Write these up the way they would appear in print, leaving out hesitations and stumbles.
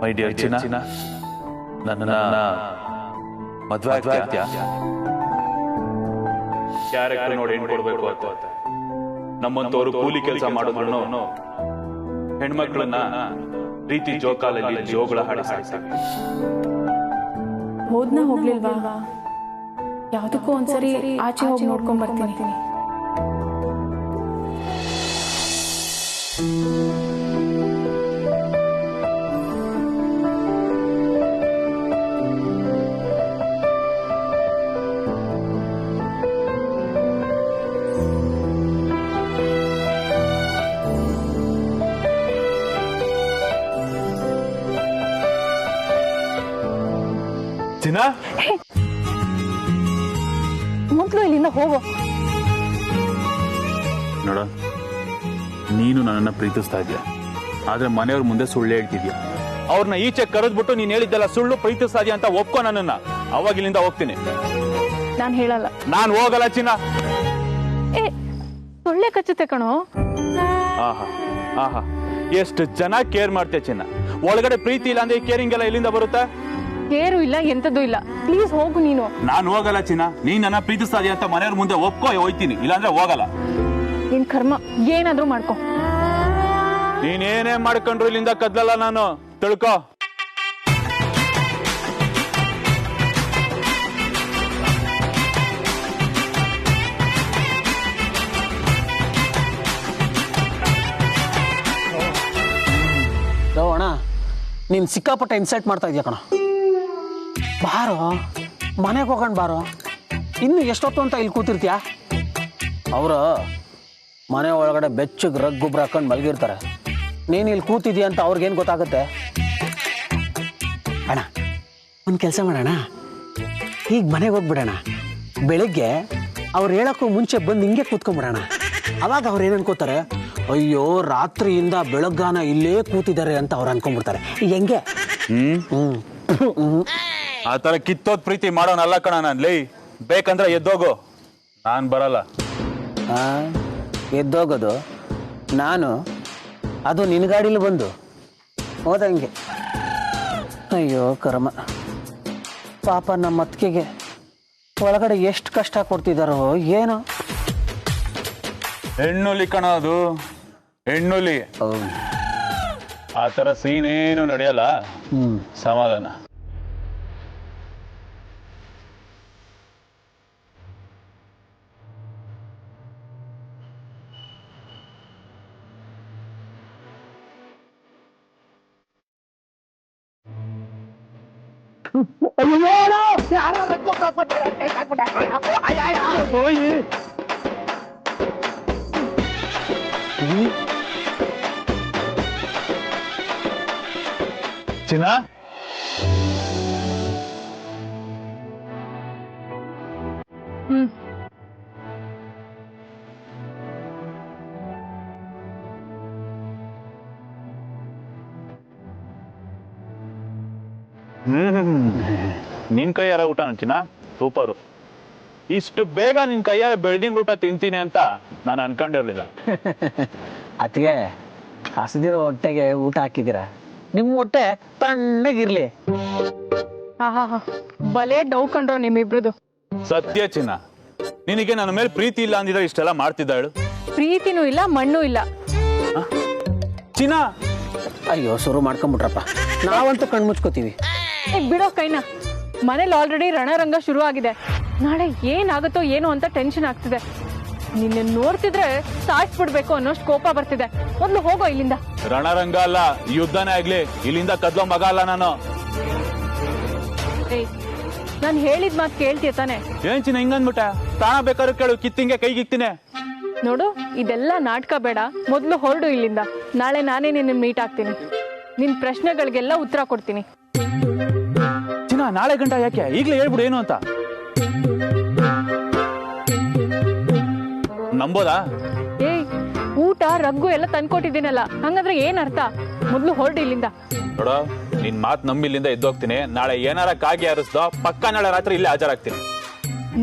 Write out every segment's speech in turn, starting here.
My dear ಚಿನ್ನ, ನನ್ನ ಮದುವೆ ಆಗ್ತೀಯಾ? ಕ್ಯಾರೆಕ್ಟರ್ ನೋಡಿ ಹೆಣ್ಣು ಕೊಡ್ಬೇಕು ಅಂತ ನಮ್ಮಂತವ್ರು ಕೂಲಿ ಕೆಲಸ ಮಾಡಿದ್ರು ಹೆಣ್ಮಕ್ಳನ್ನ ಪ್ರೀತಿ ಜೋಕಾಲಲ್ಲಿ ಜೋಗಳ ಹಾಡಿ ಸಾಯ್ತಾರೆ. ಹೋದ್ನ ಹೋಗ್ಲಿಲ್ವಾ? ಯಾವ್ದಕ್ಕೂ ಒಂದ್ಸರಿ ಆಚೆ ಹೋಗಿ ನೋಡ್ಕೊಂಡ್ ಬರ್ತೀನಿ. ಚಿನ್ನ, ಮೊದ್ಲು ಇಲ್ಲಿಂದ ಹೋಗೋ. ನೋಡ, ನೀನು ನನ್ನನ್ನ ಪ್ರೀತಿಸ್ತಾ ಇದೀಯ, ಆದ್ರೆ ಮನೆಯವ್ರ ಮುಂದೆ ಸುಳ್ಳು ಹೇಳ್ತಿದ್ಯಾ. ಅವ್ರನ್ನ ಈಚೆ ಕರೆದ್ಬಿಟ್ಟು ನೀನ್ ಹೇಳಿದ್ದೆಲ್ಲ ಸುಳ್ಳು, ಪ್ರೀತಿಸ್ತಾ ಇದೀಯ ಅಂತ ಒಪ್ಕೊ ನನ್ನನ್ನ. ಅವಾಗ ಇಲ್ಲಿಂದ ಹೋಗ್ತೀನಿ. ನಾನ್ ಹೇಳಲ್ಲ. ನಾನ್ ಹೋಗಲ್ಲ ಚಿನ್ನ. ಸೊಳ್ಳೆ ಕಚ್ಚುತ್ತೆ ಕಣೋ. ಆಹಾ ಆಹಾ, ಎಷ್ಟು ಚೆನ್ನಾಗಿ ಕೇರ್ ಮಾಡ್ತೀಯ ಚಿನ್ನ. ಒಳಗಡೆ ಪ್ರೀತಿ ಇಲ್ಲ ಅಂದ್ರೆ ಕೇರಿಂಗ್ ಎಲ್ಲ ಇಲ್ಲಿಂದ ಬರುತ್ತಾ? ಕೇರು ಇಲ್ಲ, ಎಂತದ್ದು ಇಲ್ಲ. ಪ್ಲೀಸ್ ಹೋಗು ನೀನು. ನಾನು ಹೋಗಲ್ಲ ಚಿನ್ನ. ನೀನ್ ನನ್ನ ಪ್ರೀತಿಸ್ತಾ ಇದೀಯ ಅಂತ ಮನೆಯವ್ರ ಮುಂದೆ ಒಪ್ಕೊ, ಹೋಯ್ತೀನಿ. ಇಲ್ಲಾಂದ್ರೆ ಹೋಗಲ್ಲ. ನಿನ್ ಕರ್ಮ, ಏನಾದ್ರೂ ಮಾಡ್ಕೊ. ನೀನೇನೇ ಮಾಡ್ಕೊಂಡ್ರು ಇಲ್ಲಿಂದ ಕದ್ಲಲ್ಲ ನಾನು, ತಿಳ್ಕೊ. ಅಣ್ಣ, ನೀನ್ ಸಿಕ್ಕಾಪಟ್ಟೆ ಇನ್ಸಲ್ಟ್ ಮಾಡ್ತಾ ಇದೀಯ ಕಣ. ಬಾರೋ, ಮನೆಗೆ ಹೋಗೋಣ ಬಾರೋ. ಇನ್ನು ಎಷ್ಟೊತ್ತು ಅಂತ ಇಲ್ಲಿ ಕೂತಿರ್ತೀಯ? ಅವರು ಮನೆ ಒಳಗಡೆ ಬೆಚ್ಚಗೆ ರಗ್ಗುಬ್ರು ಹಾಕೊಂಡು ಮಲಗಿರ್ತಾರೆ. ನೀನು ಇಲ್ಲಿ ಕೂತಿದ್ಯಾ ಅಂತ ಅವ್ರಿಗೇನು ಗೊತ್ತಾಗುತ್ತೆ? ಅಣ್ಣ, ಒಂದು ಕೆಲಸ ಮಾಡೋಣ, ಈಗ ಮನೆಗೆ ಹೋಗ್ಬಿಡೋಣ. ಬೆಳಿಗ್ಗೆ ಅವ್ರು ಹೇಳೋಕ್ಕೂ ಮುಂಚೆ ಬಂದು ಹಿಂಗೆ ಕೂತ್ಕೊಂಡ್ಬಿಡೋಣ. ಅವಾಗ ಅವ್ರು ಏನು ಅನ್ಕೋತಾರೆ, ಅಯ್ಯೋ ರಾತ್ರಿಯಿಂದ ಬೆಳಗ್ಗಾನ ಇಲ್ಲೇ ಕೂತಿದ್ದಾರೆ ಅಂತ ಅವ್ರು ಅನ್ಕೊಂಡ್ಬಿಡ್ತಾರೆ. ಹೆಂಗೆ? ಆ ತರ ಕಿತ್ತೋದ್ ಪ್ರೀತಿ ಮಾಡೋನಲ್ಲ ಕಣ ನಾನು. ಲೈ, ಬೇಕಂದ್ರೆ ಎದ್ದೋಗು, ನಾನ್ ಬರಲ್ಲ. ಎದ್ದೋಗೋದು ನಾನು? ಅದು ನಿನ್ನ ಗಾಡೀಲಿ ಬಂದು ಹೋದಂಗೆ. ಅಯ್ಯೋ ಕರ್ಮ, ಪಾಪ ನಮ್ಮ ಅತ್ತಿಗೆಗೆ ಒಳಗಡೆ ಎಷ್ಟು ಕಷ್ಟ ಕೊಡ್ತಿದ್ದಾರೋ ಏನೋ. ಹೆಣ್ಣುಲಿ ಕಣ ಅದು, ಹೆಣ್ಣುಲಿ. ಆ ತರ ಸೀನ್ ಏನು ನಡೆಯಲ್ಲ. ಸಮಾಧಾನ. ಚಿನ್ನ, ನಿನ್ ಕೈಯಾರ ಊಟ ಚಿನ್ನ ಸೂಪರು. ಇಷ್ಟು ಬೇಗ ನಿನ್ ಕೈಯಾರ ಬೆಳ್ದಿನ ಊಟ ತಿಂತೀನಿ ಅಂತ ನಾನು ಅನ್ಕೊಂಡಿರ್ಲಿಲ್ಲ. ಅದಕ್ಕೆ ಹಸಿದಿರೋ ಹೊಟ್ಟೆಗೆ ಊಟ ಹಾಕಿದ್ದೀರಾ. ನಿಮ್ಮ ಹೊಟ್ಟೆ ತಣ್ಣಗಿರ್ಲಿ. ಬಲೇ ಡೌ ಕಂಡ್ರೋ ನಿಮ್ಮಿಬ್ರದು. ಸತ್ಯ ಚಿನ್ನ, ನಿನಗೆ ನನ್ನ ಮೇಲೆ ಪ್ರೀತಿ ಇಲ್ಲ ಅಂದಿದ್ರೆ ಇಷ್ಟೆಲ್ಲ ಮಾಡ್ತಿದ್ದ ಹೇಳು? ಪ್ರೀತಿನೂ ಇಲ್ಲ, ಮಣ್ಣು ಇಲ್ಲ. ಚಿನ್ನ, ಅಯ್ಯೋ ಶುರು ಮಾಡ್ಕೊಂಬಿಟ್ರಪ್ಪ. ನಾವಂತೂ ಕಣ್ಮುಚ್ಕೋತೀವಿ. ಬಿಡೋ ಕೈನ. ಮನೇಲಿ ಆಲ್ರೆಡಿ ರಣರಂಗ ಶುರು ಆಗಿದೆ. ನಾಳೆ ಏನಾಗುತ್ತೋ ಏನೋ ಅಂತ ಟೆನ್ಷನ್ ಆಗ್ತಿದೆ. ನಿನ್ನ ನೋಡ್ತಿದ್ರೆ ಸಾಯಿಸ್ಬಿಡ್ಬೇಕು ಅನ್ನೋಷ್ಟು ಕೋಪ ಬರ್ತಿದೆ. ಮೊದ್ಲು ಹೋಗೋ ಇಲ್ಲಿಂದ. ರಣರಂಗ ಅಲ್ಲ, ಯುದ್ಧನೇ ಆಗ್ಲಿ. ಇಲ್ಲಿಂದ ಕದ್ಲೋ ಮಗ ಅಲ್ಲ ನಾನು. ನಾನು ಹೇಳಿದ ಮಾತು ಕೇಳ್ತೀಯ ತಾನೆ? ಏನ್ ಚಿನ್ನ ಹಿಂಗಂದ್ಬಿಟ್ಟ? ಪ್ರಾಣ ಬೇಕಾದ್ರೂ ಕೇಳು, ಕಿತ್ತಿಂಗೆ ಕೈಗಿಕ್ತೀನಿ. ನೋಡು, ಇದೆಲ್ಲ ನಾಟಕ ಬೇಡ. ಮೊದ್ಲು ಹೊರಡು ಇಲ್ಲಿಂದ. ನಾಳೆ ನಾನೇ ನಿನ್ನ ಮೀಟ್ ಆಗ್ತೀನಿ. ನಿನ್ ಪ್ರಶ್ನೆಗಳಿಗೆಲ್ಲ ಉತ್ತರ ಕೊಡ್ತೀನಿ. ಚಿನ್ನ, ನಾಳೆ ಗಂಟ ಯಾಕೆ? ಈಗ್ಲೇ ಹೇಳ್ಬಿಡು ಏನು ಅಂತ. ನಂಬೋದಾ? ಊಟ ರಗ್ಗು ಎಲ್ಲ ತಂದ್ಕೊಟ್ಟಿದ್ದೀನಲ್ಲ, ಹಂಗಂದ್ರೆ ಏನ್ ಅರ್ಥ? ಮೊದ್ಲು ಹೊರಡು ಇಲ್ಲಿಂದ. ನೋಡೋ, ನಿನ್ ಮಾತ್ ನಂಬಿಲ್ಲಿಂದ ಎದ್ದೋಗ್ತೀನಿ. ನಾಳೆ ಏನಾರ ಕಾಗಿ ಹಾರಿಸ್ದೋ ಪಕ್ಕ ನಾಳೆ ರಾತ್ರಿ ಇಲ್ಲೇ ಹಾಜರಾಗ್ತೀನಿ.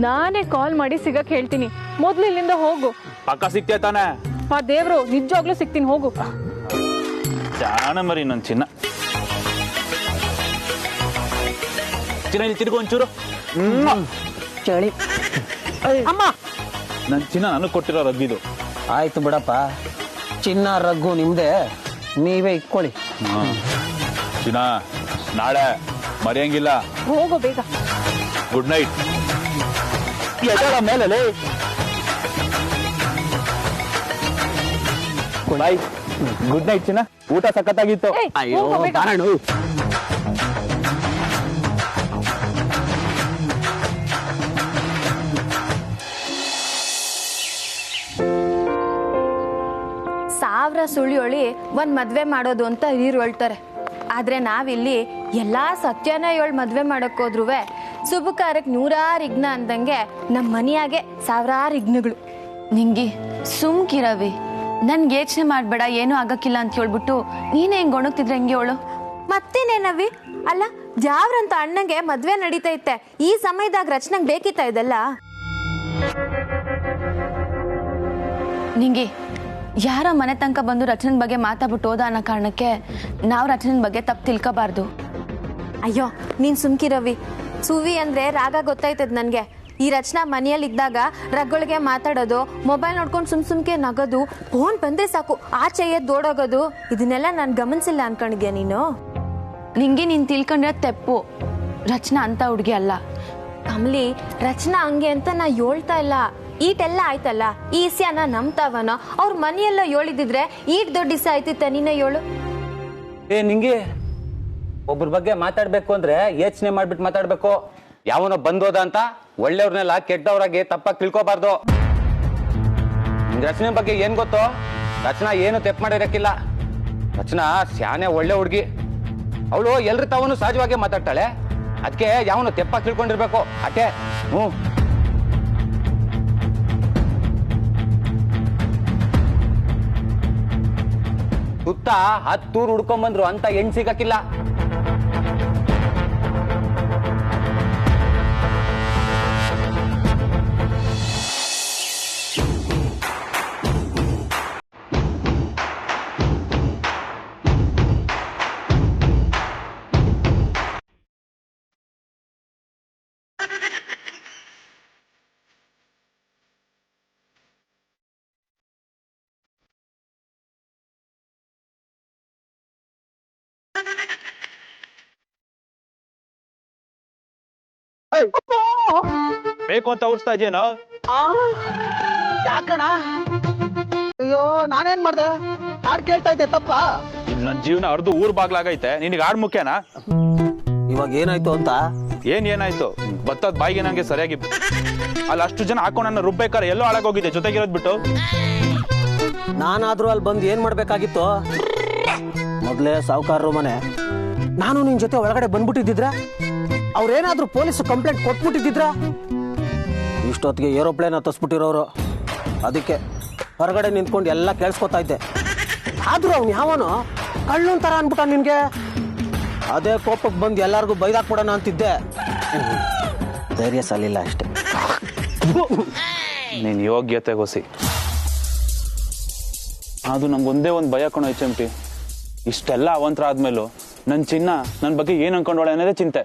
ನಾನೇ ಕಾಲ್ ಮಾಡಿ ಸಿಗಕ್ ಹೇಳ್ತೀನಿ. ಮೊದ್ಲು ಇಲ್ಲಿಂದ ಹೋಗು. ಪಕ್ಕ ಸಿಗ್ತೇ ತಾನೆ? ಆ ದೇವ್ರು, ನಿಜವಾಗ್ಲೂ ಸಿಗ್ತೀನಿ, ಹೋಗು. ಜಾಣ ಮರಿ ನನ್ ಚಿನ್ನ. ಚಿನ್ನ ಇಲ್ಲಿ ತಿರ್ಗು ಒಂಚೂರು. ಚಳಿ ಅಮ್ಮ. ನನ್ ಚಿನ್ನ ನನಗೆ ಕೊಟ್ಟಿರೋ ರಗ್ಗಿದು. ಆಯ್ತು ಬಿಡಪ್ಪ, ಚಿನ್ನ ರಗ್ಗು ನಿಮ್ದೆ, ನೀವೇ ಇಟ್ಕೊಳ್ಳಿ. ಚಿನ್ನ ನಾಳೆ ಮರೆಯಂಗಿಲ್ಲ. ಹೋಗೋ ಬೇಗ. Good night. ಮೇಲೆ ಬಾಯ್. ಗುಡ್ ನೈಟ್ ಚಿನ್ನ. ಊಟ ಸಖತ್ತಾಗಿತ್ತು. ಅಯ್ಯೋ ಹೋಗೋ ಬೇಗ. ಬಾರಣು. ಸಾವಿರ ಸುಳ್ಳಿ ಒಂದ್ ಮದ್ವೆ ಮಾಡೋದು ಅಂತ ಹಿರಿಯರು ಹೇಳ್ತಾರೆ. ಆದ್ರೆ ನಾವಿಲ್ಲಿ ಎಲ್ಲಾ ಸತ್ಯನ ಹೇಳಿ ಮದ್ವೆ ಮಾಡಕ್ ಹೋದ್ರುವೆ ಶುಭಕಾರಕ್ಕೆ 100 ವಿಘ್ನ ಅಂದಂಗೆ ನಮ್ಮ ಮನೆಯಾಗೆ 1000 ವಿಘ್ನಗಳು. ನಿಂಗಿ ಸುಮ್ಕಿರವಿ, ನನ್ಗೆ ಯೋಚನೆ ಮಾಡ್ಬೇಡ, ಏನೂ ಆಗಕ್ಕಿಲ್ಲ ಅಂತ ಹೇಳ್ಬಿಟ್ಟು ನೀನೇ ಹೆಂಗ್ ಗೊಣಗ್ತಿದ್ರೆ ಹೆಂಗೆ ಹೇಳು. ಮತ್ತೇನೇನವಿ? ಅಲ್ಲ, ಜಾವ್ರಂತ ಅಣ್ಣಂಗೆ ಮದ್ವೆ ನಡೀತೈತೆ, ಈ ಸಮಯದಾಗ ರಚನೆಗೆ ಬೇಕಿತ್ತ ಇದೆಲ್ಲ? ನಿಂಗಿ ಯಾರ ಮನೆ ತನಕ ಬಂದು ರಚನೆ ಬಗ್ಗೆ ಮಾತಾಡ್ಬಿಟ್ಟು ಹೋದ ಅನ್ನೋ ಕಾರಣಕ್ಕೆ ನಾವು ರಚನೆ ಬಗ್ಗೆ ತಪ್ಪು ತಿಳ್ಕೋಬಾರ್ದು. ಅಯ್ಯೋ ನೀನ್ ಸುಮ್ಕಿರವಿ. ಸುವಿ ಅಂದ್ರೆ ರಾಗ ಗೊತ್ತಾಯ್ತದ ನನ್ಗೆ. ಈ ರಚನಾ ಮನೆಯಲ್ಲಿ ಇದ್ದಾಗ ರಗ್ಗಳಿಗೆ ಮಾತಾಡೋದು, ಮೊಬೈಲ್ ನೋಡ್ಕೊಂಡು ಸುಮ್ಕೆ ನಗೋದು, ಫೋನ್ ಬಂದ್ರೆ ಸಾಕು ಆಚೆ ಎದ್ದೋಡೋಗೋದು, ಇದನ್ನೆಲ್ಲ ನಾನು ಗಮನಿಸಿಲ್ಲ ಅನ್ಕೊಂಡಿದ್ಯಾ ನೀನು? ನಿಂಗೆ ನೀನ್ ತಿಳ್ಕೊಂಡಿರೋ ತೆಪ್ಪು. ರಚನಾ ಅಂತ ಹುಡುಗಿ ಅಲ್ಲ. ಕಮಲಿ, ರಚನಾ ಹಂಗೆ ಅಂತ ನಾ ಹೇಳ್ತಾ ಇಲ್ಲ. ಈಟೆಲ್ಲ ಆಯ್ತಲ್ಲ, ಈ ಇಸ್ಯಾನ ನಂಬ್ತಾವನೋ, ಅವ್ರ ಮನೆಯೆಲ್ಲ ಹೇಳಿದಿದ್ರೆ ಈಟ್ ದೊಡ್ಡ ಇಸ ಆಯ್ತಿತ್ತ ನೀನೇ ಹೇಳು. ನಿಂಗೆ ಒಬ್ರ ಬಗ್ಗೆ ಮಾತಾಡ್ಬೇಕು ಅಂದ್ರೆ ಯೋಚನೆ ಮಾಡ್ಬಿಟ್ಟು ಮಾತಾಡ್ಬೇಕು. ಯಾವನೋ ಬಂದೋದ ಅಂತ ಒಳ್ಳೆಯವ್ರನ್ನೆಲ್ಲ ಕೆಟ್ಟವ್ರಾಗಿ ತಪ್ಪಾಗಿ ತಿಳ್ಕೊಬಾರ್ದು. ರಚನೆ ಬಗ್ಗೆ ಏನ್ ಗೊತ್ತೋ? ರಚನಾ ಏನು ತೆಪ್ಪು ಮಾಡಿರಕ್ಕಿಲ್ಲ. ರಚನಾ ಸ್ಯಾನೆ ಒಳ್ಳೆ ಹುಡುಗಿ. ಅವಳು ಎಲ್ರ ತಾವನು ಸಹಜವಾಗಿ ಮಾತಾಡ್ತಾಳೆ. ಅದಕ್ಕೆ ಯಾವನು ತೆಪ್ಪಾಗಿ ತಿಳ್ಕೊಂಡಿರ್ಬೇಕು ಅಷ್ಟೇ. ಸುತ್ತ 10 ಊರು ಹುಡ್ಕೊಂಡ್ಬಂದ್ರು ಅಂತ ಹೆಣ್ ಸಿಗಕ್ಕಿಲ್ಲ. ಬೇಕು ಅಂತ ಔಡ್ಸ್ತಾ ಇದೆಯೇನೋ? ಯಾಕಣ? ಅಯ್ಯೋ ನಾನೇನ್ ಮಾಡ್ದೆ? ಹಾಡ್ ಕೇಳ್ತಾ ಇದ್ದೆ ತಪ್ಪ? ನನ್ ಜೀವನ ಅರ್ದು ಊರ್ ಬಾಗ್ಲಾಗೈತೆ, ನಿನಗೆ ಹಾಡ್ ಮುಖ್ಯನಾ? ಇವಾಗ ಏನಾಯ್ತು ಅಂತ? ಏನಾಯ್ತು? ಬತ್ತದ ಬಾಯಿಗೆ ನಂಗೆ ಸರಿಯಾಗಿ ಅಲ್ಲಿ ಅಷ್ಟು ಜನ ಹಾಕೊಂಡು ನನ್ನ ರುಬ್ಬೇಕಾರೆ ಎಲ್ಲೋ ಹಾಳಾಗೋಗಿದೆ, ಜೊತೆಗಿರೋದ್ ಬಿಟ್ಟು. ನಾನಾದ್ರೂ ಅಲ್ಲಿ ಬಂದು ಏನ್ ಮಾಡ್ಬೇಕಾಗಿತ್ತು? ಮೊದ್ಲೇ ಸಾವುಕಾರರು ಮನೆ, ನಾನು ನಿನ್ ಜೊತೆ ಒಳಗಡೆ ಬಂದ್ಬಿಟ್ಟಿದ್ರ, ಅವ್ರೇನಾದ್ರೂ ಪೊಲೀಸ್ ಕಂಪ್ಲೇಂಟ್ ಕೊಟ್ಬಿಟ್ಟಿದ್ರ, ಇಷ್ಟೊತ್ತಿಗೆ ಏರೋಪ್ಲೇನ್ ಹತ್ತಿಸ್ಬಿಟ್ಟಿರೋರು. ಅದಕ್ಕೆ ಹೊರಗಡೆ ನಿಂತ್ಕೊಂಡು ಎಲ್ಲ ಕೇಳಿಸ್ಕೊತಾ ಇದ್ದೆ. ಆದ್ರೂ ಅವ್ನು ಯಾವನೋ ಕಳ್ಳನ್ ತರ ಅನ್ಬಿಟ್ಟ ನಿನ್ಗೆ. ಅದೇ ಕೋಪಕ್ಕೆ ಬಂದು ಎಲ್ಲಾರ್ಗು ಬೈದಾಕ್ಬಿಡೋಣ ಅಂತಿದ್ದೆ. ಧೈರ್ಯ ಸಾಲಿಲ್ಲ ಅಷ್ಟೇ. ನೀನ್ ಯೋಗ್ಯತೆ ಗೊಸಿ. ಅದು ನಂಗೊಂದೇ ಒಂದು ಭಯ ಕಣೋ HMT. ಇಷ್ಟೆಲ್ಲ ಅವಂತರ ಆದ್ಮೇಲೂ ನನ್ ಚಿನ್ನ ನನ್ ಬಗ್ಗೆ ಏನ್ ಅನ್ಕೊಂಡೋಳೆ ಅನ್ನೋದೇ ಚಿಂತೆ.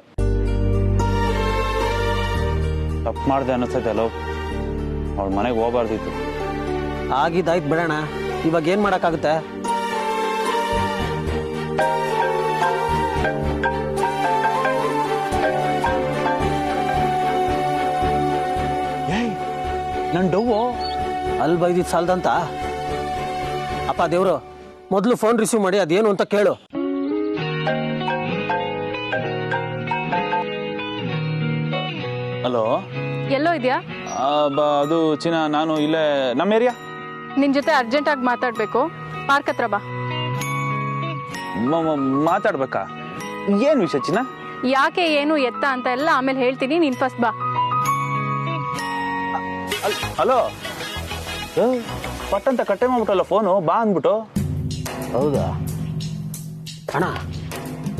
ತಪ್ಪು ಮಾಡ್ದೆ ಅನ್ನಿಸ್ತೈತೆ ಅಲ್ಲೋ, ಅವಳ ಮನೆಗೆ ಹೋಗ್ಬಾರ್ದಿತ್ತು. ಆಗಿದ್ದಾಯ್ತು ಬಿಡೋಣ, ಇವಾಗ ಏನ್ ಮಾಡಕ್ಕಾಗುತ್ತೆ? ನನ್ ಡವ್ವು ಅಲ್ಲಿ ಬೈದಿದ್ ಸಾಲ್ದಂತ. ಅಪ್ಪ ದೇವ್ರು, ಮೊದಲು ಫೋನ್ ರಿಸೀವ್ ಮಾಡಿ ಅದೇನು ಅಂತ ಕೇಳು. ಹಲೋ, ಎಲ್ಲೋ ಇದೆಯಾ? ಅದು ಚಿನ್ನ, ನಾನು ಇಲ್ಲೇ ನಮ್ಮ ಏರಿಯಾ. ನಿನ್ ಜೊತೆ ಅರ್ಜೆಂಟ್ ಆಗಿ ಮಾತಾಡ್ಬೇಕು, ಪಾರ್ಕ್ ಹತ್ರ ಬಾ. ಮಾತಾಡ್ಬೇಕಾ? ಏನ್ ವಿಷಯ ಚಿನ್ನ? ಯಾಕೆ, ಏನು, ಎತ್ತ ಅಂತ ಎಲ್ಲ ಆಮೇಲೆ ಹೇಳ್ತೀನಿ, ನೀನ್ ಫಸ್ಟ್ ಬಾ. ಹಲೋ, ಪಟ್ಟಂತ ಕಟ್ಟೆ ಮಾಡ್ಬಿಟ್ಟಲ್ಲ ಫೋನು, ಬಾ ಅಂದ್ಬಿಟ್ಟು. ಹೌದಾ ಅಣ್ಣ,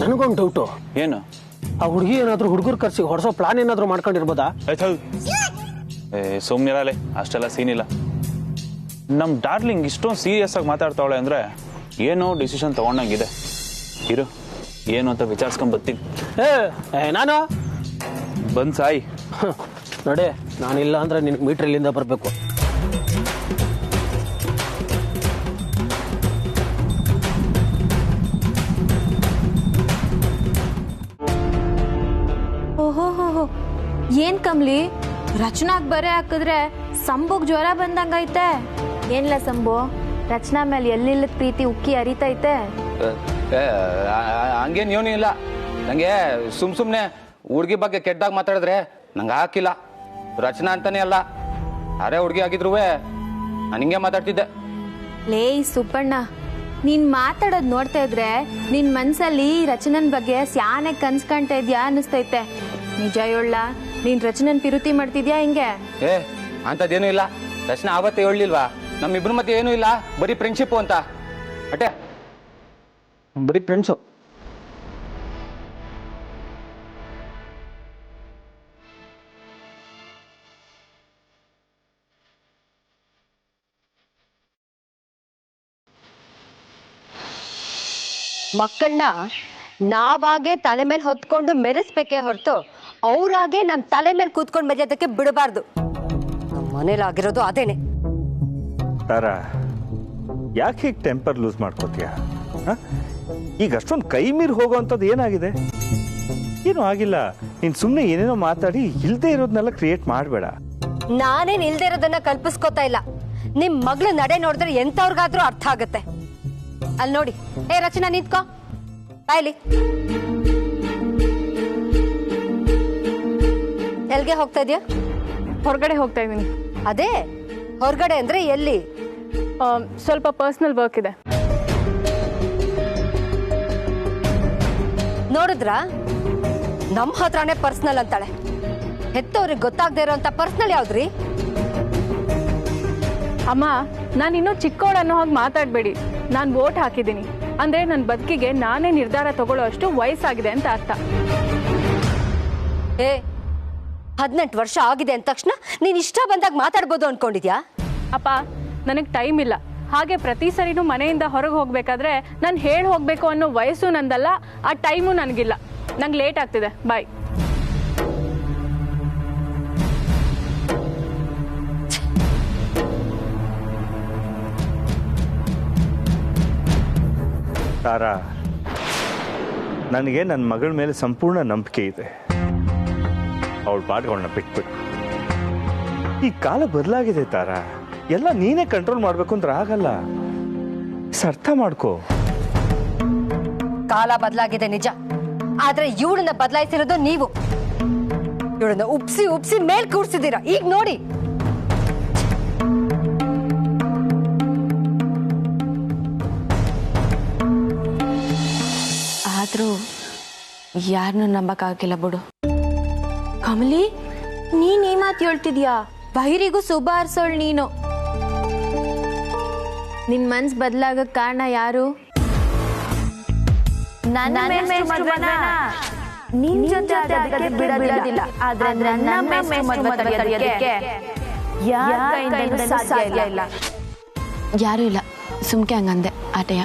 ನನಗೊಂದು ಡೌಟು. ಏನು? ಆ ಹುಡುಗಿ ಏನಾದ್ರು ಹುಡುಗರು ಕರ್ಸಿ ಹೊಡ್ಸೋ ಪ್ಲಾನ್ ಏನಾದ್ರು ಮಾಡ್ಕೊಂಡಿರ್ಬೋದಾ? ಸುಮ್ನಿರಲೆ, ಅಷ್ಟೆಲ್ಲ ಸೀನ್ ಇಲ್ಲ. ನಮ್ ಡಾರ್ಲಿಂಗ್ ಇಷ್ಟೊಂದು ಸೀರಿಯಸ್ ಆಗಿ ಮಾತಾಡ್ತಾವಳೆ ಅಂದ್ರೆ ಏನೋ ಡಿಸಿಷನ್ ತಗೊಂಡಂಗಿದೆ. ಇರು, ಏನು ಅಂತ ವಿಚಾರಿಸ್ಕೊಂಡ್ ಬರ್ತೀನಿ. ನಾನು ಬಂದ್ ಸಾಯಿ. ನಡೆ, ನಾನಿಲ್ಲ ಅಂದ್ರೆ ನಿನಗೆ ಮೀಟ್ರ್ ಇಲ್ಲಿಂದ ಬರಬೇಕು. ಓಹೋ ಏನ್ ಕಮ್ಲಿ, ರಚನಾಗ್ ಬರೆ ಹಾಕಿದ್ರೆ ಸಂಭೋಗ್ ಜ್ವರ ಬಂದಂಗೈತೆ. ಏನ್ಲ ಸಂಭು, ರಚನಾ ಮೇಲೆ ಎಲ್ಲಿಲ್ಲದ ಪ್ರೀತಿ ಉಕ್ಕಿ ಹರಿತೈತೆ. ಹಂಗೇನು ಏನೂ ಇಲ್ಲ. ನನಗೆ ಸುಮ್ಮನೆ ಹುಡುಗಿ ಬಗ್ಗೆ ಕೆಟ್ಟದಾಗ ಮಾತಾಡಿದ್ರೆ ನಂಗೆ ಹಾಕಿಲ್ಲ. ರಚನಾ ಅಂತಾನೆ ಅಲ್ಲ, ಅರೆ ಹುಡುಗಿ ಆಗಿದ್ರು ನಾನು ಹಿಂಗೆ ಮಾತಾಡ್ತಿದ್ದೆ. ಲೇ ಸುಬ್ಬಣ್ಣ, ನೀನ್ ಮಾತಾಡೋದ್ ನೋಡ್ತಾ ಇದ್ರೆ ನಿನ್ ಮನ್ಸಲ್ಲಿ ರಚನನ್ ಬಗ್ಗೆ ಸ್ಯಾನೆ ಕನ್ಸ್ಕೊಂತ ಇದ್ಯಾ ಅನ್ನಿಸ್ತೈತೆ. ನಿಜ ಹೇಳ, ನೀನ್ ರಚನನ್ ಪಿರುತಿ ಮಾಡ್ತಿದ್ಯಾ ಹಿಂಗೆ? ಅಂಥದ್ದೇನೂ ಇಲ್ಲ. ರಚನಾ ಆವತ್ತೇ ಹೇಳಿಲ್ವಾ ನಮ್ಮಿಬ್ರ ಮಧ್ಯೆ ಏನೂ ಇಲ್ಲ, ಬರೀ ಫ್ರೆಂಡ್ಶಿಪ್ಪು ಅಂತ. ಅಟ್ಟೆ ಬರೀ ಫ್ರೆಂಡ್ಸು. ಮಕ್ಕಳನ್ನ ನಾವಾಗೆ ತಲೆ ಮೇಲೆ ಹೊತ್ಕೊಂಡು ಮೆರೆಸ್ಬೇಕೇ ಹೊರತು ಅವ್ರಾಗೆ ನಮ್ಮ ತಲೆ ಮೇಲೆ ಕೂತ್ಕೊಂಡು ಮೆರೆಯೋದಕ್ಕೆ ಬಿಡಬಾರ್ದು. ನಮ್ಮ ಮನೇಲಿ ಆಗಿರೋದು ಅದೇನೆ. ತಾರಾ, ಯಾಕೆ ಹೀಗೆ ಟೆಂಪರ್ ಲೂಸ್ ಮಾಡ್ಕೋತೀಯ? ಈಗ ಅಷ್ಟೊಂದು ಕೈ ಮೀರಿ ಹೋಗೋವಂಥದ್ದು ಏನಾಗಿದೆ? ಏನೂ ಆಗಿಲ್ಲ. ನೀನು ಸುಮ್ಮನೆ ಏನೇನೋ ಮಾತಾಡಿ ಇಲ್ಲದೆ ಇರೋದನ್ನೆಲ್ಲ ಕ್ರಿಯೇಟ್ ಮಾಡಬೇಡ. ನಾನೇನ್ ಇಲ್ದೇ ಇರೋದನ್ನ ಕಲ್ಪಿಸ್ಕೋತಾ ಇಲ್ಲ. ನಿಮ್ ಮಗಳು ನಡೆ ನೋಡಿದ್ರೆ ಎಂತವ್ರಿಗಾದ್ರೂ ಅರ್ಥ ಆಗತ್ತೆ. ಅಲ್ಲಿ ನೋಡಿ, ರಚನಾ ನಿಂತ್ಕೋ, ಬಾಯ್ಲಿ. ಎಲ್ಗೆ ಹೋಗ್ತಾ ಇದೀಯ? ಹೊರಗಡೆ ಹೋಗ್ತಾ ಇದ್ದೀನಿ. ಅದೇ ಹೊರಗಡೆ ಅಂದ್ರೆ ಎಲ್ಲಿ? ಸ್ವಲ್ಪ ಪರ್ಸನಲ್ ವರ್ಕ್ ಇದೆ. ನೋಡಿದ್ರ, ನಮ್ ಹತ್ರನೇ ಪರ್ಸನಲ್ ಅಂತಾಳೆ. ಹೆತ್ತವ್ರಿಗೆ ಗೊತ್ತಾಗದೆ ಇರೋಂತ ಪರ್ಸನಲ್ ಯಾವ್ದ್ರಿ? ಅಮ್ಮ, ನಾನು ಇನ್ನೂ ಚಿಕ್ಕವಳು ಅನ್ನೋ ಹಾಗೆ ಮಾತಾಡಬೇಡಿ. ನಾನು ವೋಟ್ ಹಾಕಿದ್ದೀನಿ ಅಂದ್ರೆ ನನ್ನ ಬದುಕಿಗೆ ನಾನೇ ನಿರ್ಧಾರ ತಗೊಳ್ಳೋ ಅಷ್ಟು ವಯಸ್ಸಾಗಿದೆ ಅಂತ ಅರ್ಥ. 18 ವರ್ಷ ಆಗಿದೆ ಅಂದ ತಕ್ಷಣ ನೀನ್ ಇಷ್ಟ ಬಂದಾಗ ಮಾತಾಡ್ಬೋದು ಅನ್ಕೊಂಡಿದ್ಯಾ? ಅಪ್ಪ, ನನಗೆ ಟೈಮ್ ಇಲ್ಲ. ಹಾಗೆ ಪ್ರತಿ ಸರಿನೂ ಮನೆಯಿಂದ ಹೊರಗೆ ಹೋಗ್ಬೇಕಾದ್ರೆ ನಾನು ಹೇಳಿ ಹೋಗ್ಬೇಕು ಅನ್ನೋ ವಯಸ್ಸು ನಂದಲ್ಲ, ಆ ಟೈಮು ನನಗಿಲ್ಲ. ನಂಗೆ ಲೇಟ್ ಆಗ್ತಿದೆ. ಬಾಯ್. ತಾರಾ, ನನಗೆ ನನ್ನ ಮಗಳ ಮೇಲೆ ಸಂಪೂರ್ಣ ನಂಬಿಕೆ ಇದೆ. ಅವಳ ಪಾಠಗಳನ್ನ ಬಿಟ್ಬಿಟ್ಟು ಈ ಕಾಲ ಬದಲಾಗಿದೆ ತಾರಾ. ಎಲ್ಲ ನೀನೇ ಕಂಟ್ರೋಲ್ ಮಾಡ್ಬೇಕು ಅಂದ್ರೆ ಆಗಲ್ಲ. ಅರ್ಥ ಮಾಡ್ಕೋ. ಕಾಲ ಬದಲಾಗಿದೆ ನಿಜ, ಆದ್ರೆ ಇವಳನ್ನ ಬದಲಾಯಿಸಿರೋದು ನೀವು. ಇವಳನ್ನ ಉಪ್ಸಿ ಮೇಲ್ ಕೂರ್ಸಿದ್ದೀರಾ. ಈಗ ನೋಡಿ, ಆದ್ರೂ ಯಾರನ್ನೂ ನಂಬಕ್ಕಾಗಿಲ್ಲ ಬಿಡು. ಕಮಲಿ, ನೀನ್ ಈ ಮಾತು ಹೇಳ್ತಿದ್ಯಾ? ಬೈರಿಗೂ ಶುಭ ಹಾರ್ಸೋಳ್ ನೀನು. ನಿನ್ ಮನ್ಸ್ ಬದಲಾಗಕ್ ಕಾರಣ ಯಾರು? ನಿನ್ ಜೊತೆ ಬಿಡೋದಿಲ್ಲ, ಆದ್ರೆ ನನ್ನ ತೆಗೆಯೋದಕ್ಕೆ ಸಾಧ್ಯ ಇಲ್ಲ. ಯಾರು ಇಲ್ಲ, ಸುಮ್ಕೆ ಹಂಗಂದೆ ಆಟೆಯ.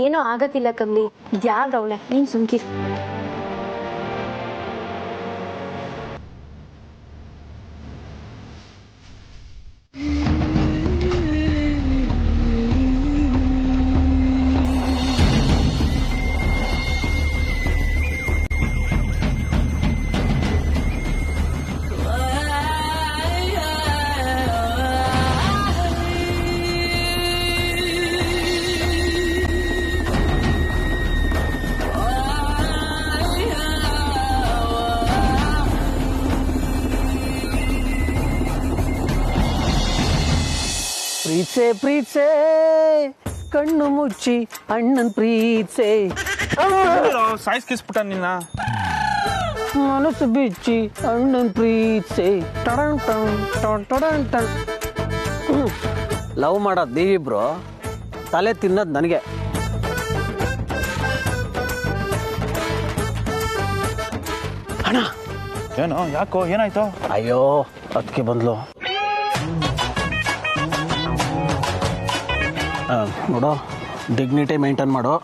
ಏನೋ ಆಗತ್ತಿಲ್ಲ ಕಮ್ಲಿ, ಯಾವ್ದವಳೆ ನೀನ್ ಸುಮ್ಕಿ. ಪ್ರೀತ್ಸೆ ಕಣ್ಣು ಮುಚ್ಚಿ ಅಣ್ಣನ್ ಪ್ರೀತ್ಸೆ, ಸಾಯಿಸ್ಕಿಸ್ಬಿಟ್ಟ ನಿನ್ನ. ಮನಸ್ಸು ಬಿಚ್ಚಿ ಅಣ್ಣನ್ ಪ್ರೀತ್ಸೆ. ಲವ್ ಮಾಡೋದು ನೀವಿಬ್ರು, ತಲೆ ತಿನ್ನೋದು ನನಗೆ. ಅಣ್ಣ ಏನೋ ಯಾಕೋ ಏನಾಯ್ತು? ಅಯ್ಯೋ ಅದಕ್ಕೆ ಬಂದ್ಲು. ನೋಡು, ಡಿಗ್ನಿಟಿ ಮೇಂಟೈನ್ ಮಾಡು.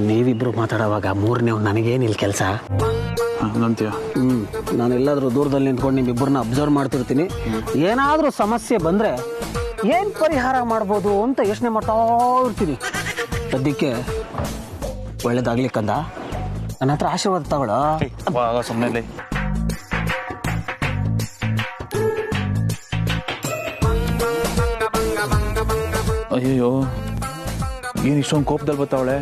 ನೀವಿಬ್ರು ಮಾತಾಡೋವಾಗ ಮೂರನೇವ್ ನನಗೇನಿಲ್ಲ ಕೆಲಸ. ಹಂಗಂತೀಯ? ನಾನು ಎಲ್ಲಾದ್ರೂ ದೂರದಲ್ಲಿ ನಿಂತ್ಕೊಂಡು ನಿಮ್ಮಿಬ್ಬರನ್ನ ಅಬ್ಸರ್ವ್ ಮಾಡ್ತಿರ್ತೀನಿ. ಏನಾದರೂ ಸಮಸ್ಯೆ ಬಂದರೆ ಏನು ಪರಿಹಾರ ಮಾಡ್ಬೋದು ಅಂತ ಯೋಚನೆ ಮಾಡ್ತಾ ಇರ್ತೀನಿ. ಸದ್ಯಕ್ಕೆ ಒಳ್ಳೇದಾಗ್ಲಿಕ್ಕಂದ ನನ್ನ ಹತ್ರ ಆಶೀರ್ವಾದ ತಗೊಳ. ಸುಮ್ಮನೆ ಅಯ್ಯೋ, ಏನು ಇಷ್ಟೊಂದು ಕೋಪದಲ್ಲಿ ಬರ್ತಾವಳೆ?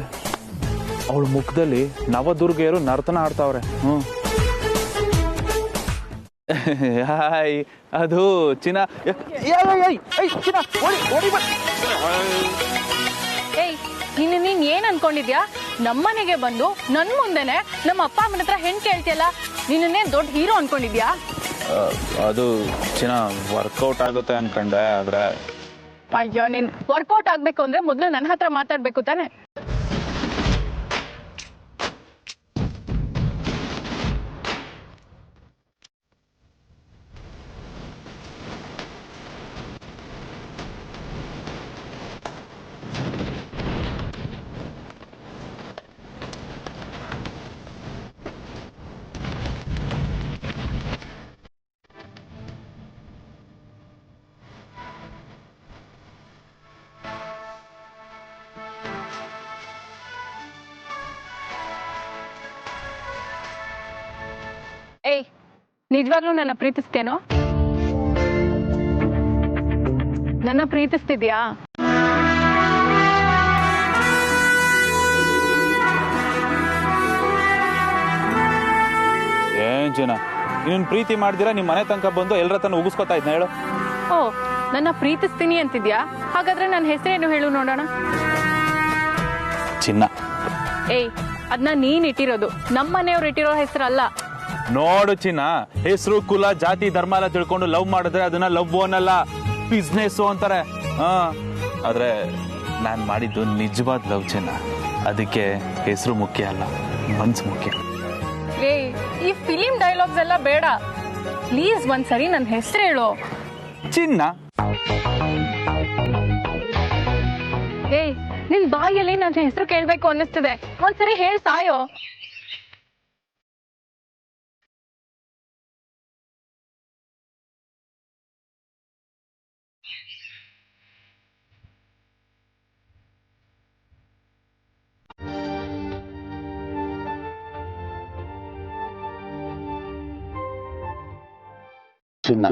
ಅವಳ ಮುಖದಲ್ಲಿ ನವದುರ್ಗೆಯರು ನರ್ತನ ಆಡ್ತಾವ್ರೆ. ಹಾಯ್, ಅದು ಚಿನ್ನ. ಏಯ್, ನೀನ್ ಏನ್ ಅನ್ಕೊಂಡಿದ್ಯಾ? ನಮ್ಮನೆಗೆ ಬಂದು ನನ್ ಮುಂದೆನೆ ನಮ್ಮ ಅಪ್ಪ ಅಮ್ಮನ ಹತ್ರ ಹೆಣ್ ಕೇಳ್ತಿಯಲ್ಲ, ನೀನೇನ್ ದೊಡ್ಡ ಹೀರೋ ಅನ್ಕೊಂಡಿದ್ಯಾ? ಅದು ಚಿನ್ನ ವರ್ಕೌಟ್ ಆಗುತ್ತೆ ಅನ್ಕೊಂಡೆ, ಆದ್ರೆ ಅಯ್ಯೋ, ನೀನ್ ವರ್ಕೌಟ್ ಆಗ್ಬೇಕು ಅಂದ್ರೆ ಮೊದ್ಲು ನನ್ನ ಹತ್ರ ಮಾತಾಡ್ಬೇಕು ತಾನೆ. ಏಯ್, ನಿಜವಾಗ್ಲೂ ನನ್ನ ಪ್ರೀತಿಸ್ತೇನೋ? ನನ್ನ ಪ್ರೀತಿಸ್ತಿದ್ಯಾ? ಏನ್ ಚಿನ್ನ, ನೀನ್ ಪ್ರೀತಿ ಮಾಡ್ದಿರಾ ನಿಮ್ ಮನೆ ತನಕ ಬಂದು ಎಲ್ಲರ ತನ ಉಗಿಸ್ಕೊತಾ ಇದ್ನ ಹೇಳು? ಓ, ನನ್ನ ಪ್ರೀತಿಸ್ತೀನಿ ಅಂತಿದ್ಯಾ? ಹಾಗಾದ್ರೆ ನನ್ನ ಹೆಸರೇನು ಹೇಳು ನೋಡೋಣ. ಚಿನ್ನ. ಏಯ್, ಅದನ್ನ ನೀನ್ ಇಟ್ಟಿರೋದು, ನಮ್ಮ ಮನೆಯವ್ರು ಇಟ್ಟಿರೋ ಹೆಸರಲ್ಲ. ನೋಡು ಚಿನ್ನ, ಹೆಸರು ಕುಲ ಜಾತಿ ಧರ್ಮ ಎಲ್ಲ ತಿಳ್ಕೊಂಡು ಲವ್ ಮಾಡಿದ್ರೆ ಅದನ್ನ ಲವ್ ಅನ್ನಲ್ಲ, ಬಿಸ್ನೆಸ್ ಅಂತಾರೆ. ಆದ್ರೆ ನಾನ್ ಮಾಡಿದ್ದು ನಿಜವಾದ ಲವ್ ಚಿನ್ನ. ಅದಕ್ಕೆ ಹೆಸರು ಮುಖ್ಯ ಅಲ್ಲ, ಮನ್ಸು ಮುಖ್ಯ. ಏಯ್, ಈ ಫಿಲಿಂ ಡೈಲಾಗ್ಸ್ ಎಲ್ಲ ಬೇಡ ಪ್ಲೀಸ್. ಒಂದ್ಸರಿ ನನ್ನ ಹೆಸರು ಹೇಳು ಚಿನ್ನ. ಏಯ್, ನಿನ್ ಬಾಯಲ್ಲಿ ನನ್ನ ಹೆಸರು ಕೇಳ್ಬೇಕು ಅನ್ನಿಸ್ತಿದೆ. ಒಂದ್ಸರಿ ಹೇಳ್ ಸಾಯೋ. ಚಿನ್ನ.